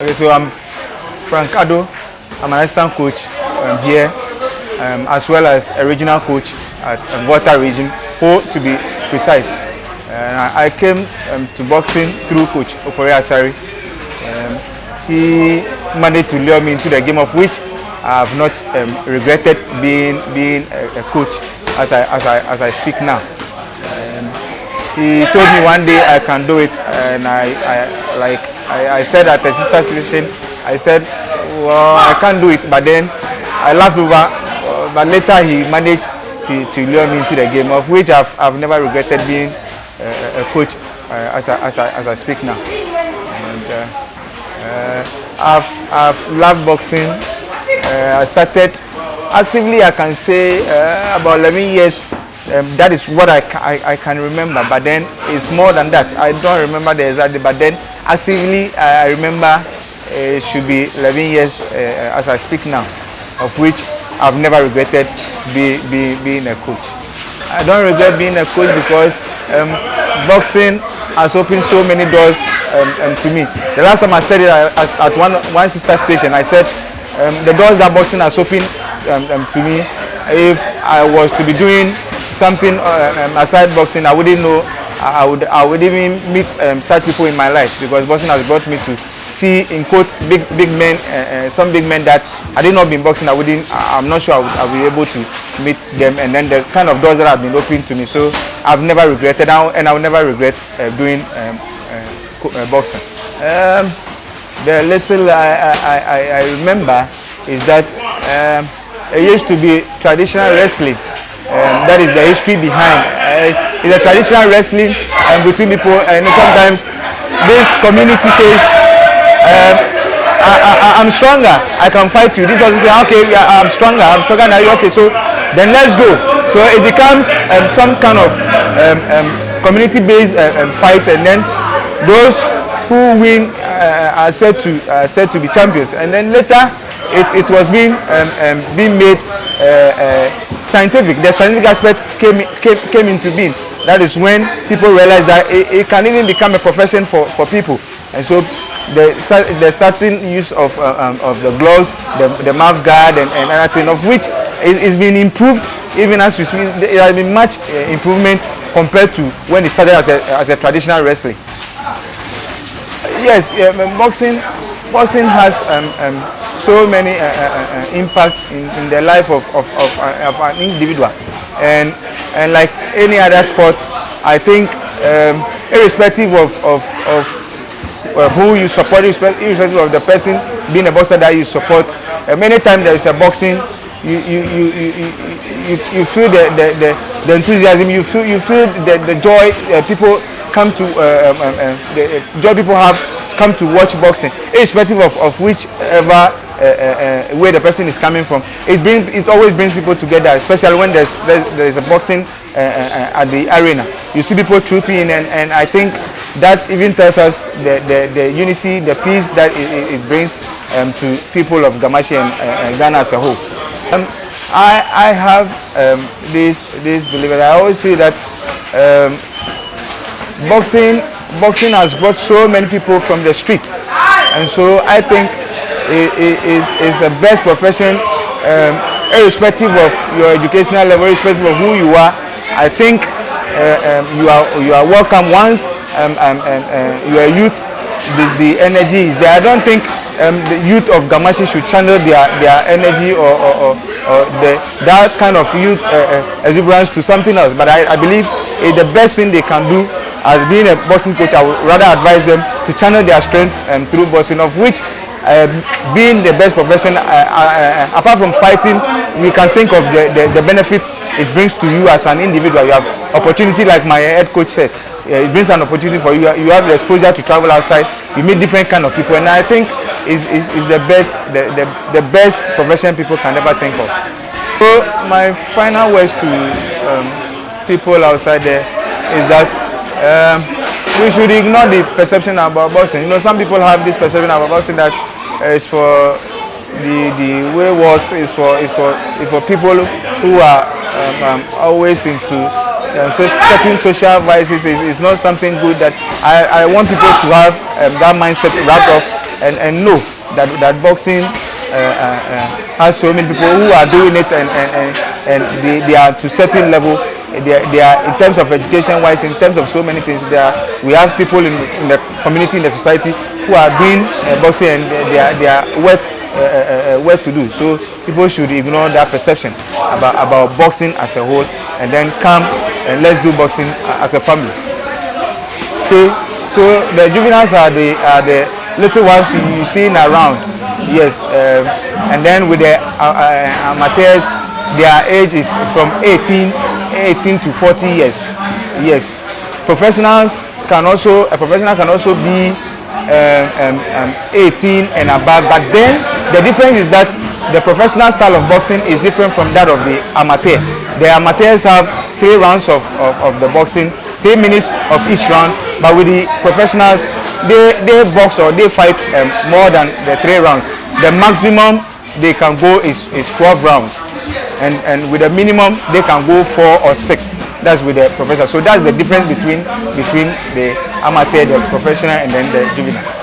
Okay, so I'm Frank Addo. I'm an assistant coach here, as well as a regional coach at Volta region, to be precise. I came to boxing through Coach Ofori Asari. He managed to lure me into the game, of which I have not regretted being a coach as I speak now. He told me one day I can do it, and I said at the sister station, I said, well, I can't do it, but then I laughed over, but later he managed to lure me into the game, of which I've never regretted being a coach as I speak now. And I've loved boxing. I started actively, I can say, about 11 years. That is what I can remember, but then it's more than that. I don't remember the exact day, but then actively I remember it should be 11 years as I speak now, of which I've never regretted being a coach. I don't regret being a coach because boxing has opened so many doors to me. The last time I said it at one sister station, I said the doors that boxing has opened to me, if I was to be doing something aside boxing, I wouldn't know. I would even meet such people in my life, because boxing has brought me to see, in quote, big men, some big men that I did not be in boxing. I'm not sure I'll be able to meet them, and then the kind of doors that have been opened to me. So I've never regretted, and I will never regret doing boxing. The little I remember is that it used to be traditional wrestling. That is the history behind. It's a traditional wrestling between people, and sometimes this community says, I'm stronger, I can fight you. This also say, okay, I'm stronger than you. Okay, so then let's go. So it becomes some kind of community-based fight, and then those who win are said to be champions. And then later it was being made scientific. The scientific aspect came into being. That is when people realized that it can even become a profession for people. And so the starting use of the gloves, the mouth guard, and everything, of which is being improved. Even as we speak, there has been much improvement compared to when it started as a traditional wrestling. Yes, boxing has so many impact in the life of an individual, and like any other sport, I think irrespective of who you support, irrespective of the person being a boxer that you support, many times there is a boxing, you feel the enthusiasm, you feel the joy people come to, the joy people have come to watch boxing, irrespective of whichever where the person is coming from. It always brings people together, especially when there is a boxing at the arena. You see people trooping in, and I think that even tells us the unity, the peace that it brings to people of Gamashi and Ghana as a whole. I have this belief. I always say that boxing has brought so many people from the street, and so I think it is the best profession, irrespective of your educational level, irrespective of who you are. I think you are welcome once you are youth. The energy is there. I don't think the youth of Gamashi should channel their energy or that kind of youth exuberance to something else. But I believe the best thing they can do, as being a boxing coach, I would rather advise them to channel their strength through boxing, of which being the best profession, apart from fighting, we can think of the benefits it brings to you as an individual. You have opportunity, like my head coach said. It brings an opportunity for you. You have the exposure to travel outside. You meet different kind of people, and I think is the best profession people can ever think of. So my final words to people outside there is that we should ignore the perception about boxing. You know, some people have this perception about boxing that it's for the way it works is for people who are always into certain social vices. Is not something good. That I want people to have that mindset wrapped off and know that boxing has so many people who are doing it, and they are to certain level. They are in terms of education wise, in terms of so many things. We have people in the community, in the society, who are doing boxing, and they are worth to do. So people should ignore that perception about boxing as a whole, and then come and let's do boxing as a family. Okay, so the juveniles are the little ones you see around. Yes, and then with the amateurs, their age is from 18 to 40 years. Yes, a professional can also be 18 and above, but then the difference is that the professional style of boxing is different from that of the amateur. The amateurs have 3 rounds of the boxing, 3 minutes of each round, but with the professionals, they box or they fight more than the 3 rounds. The maximum they can go is 12 rounds, and with the minimum they can go 4 or 6. That's with the professional. So that's the difference between the amateur, the professional, and then the juvenile.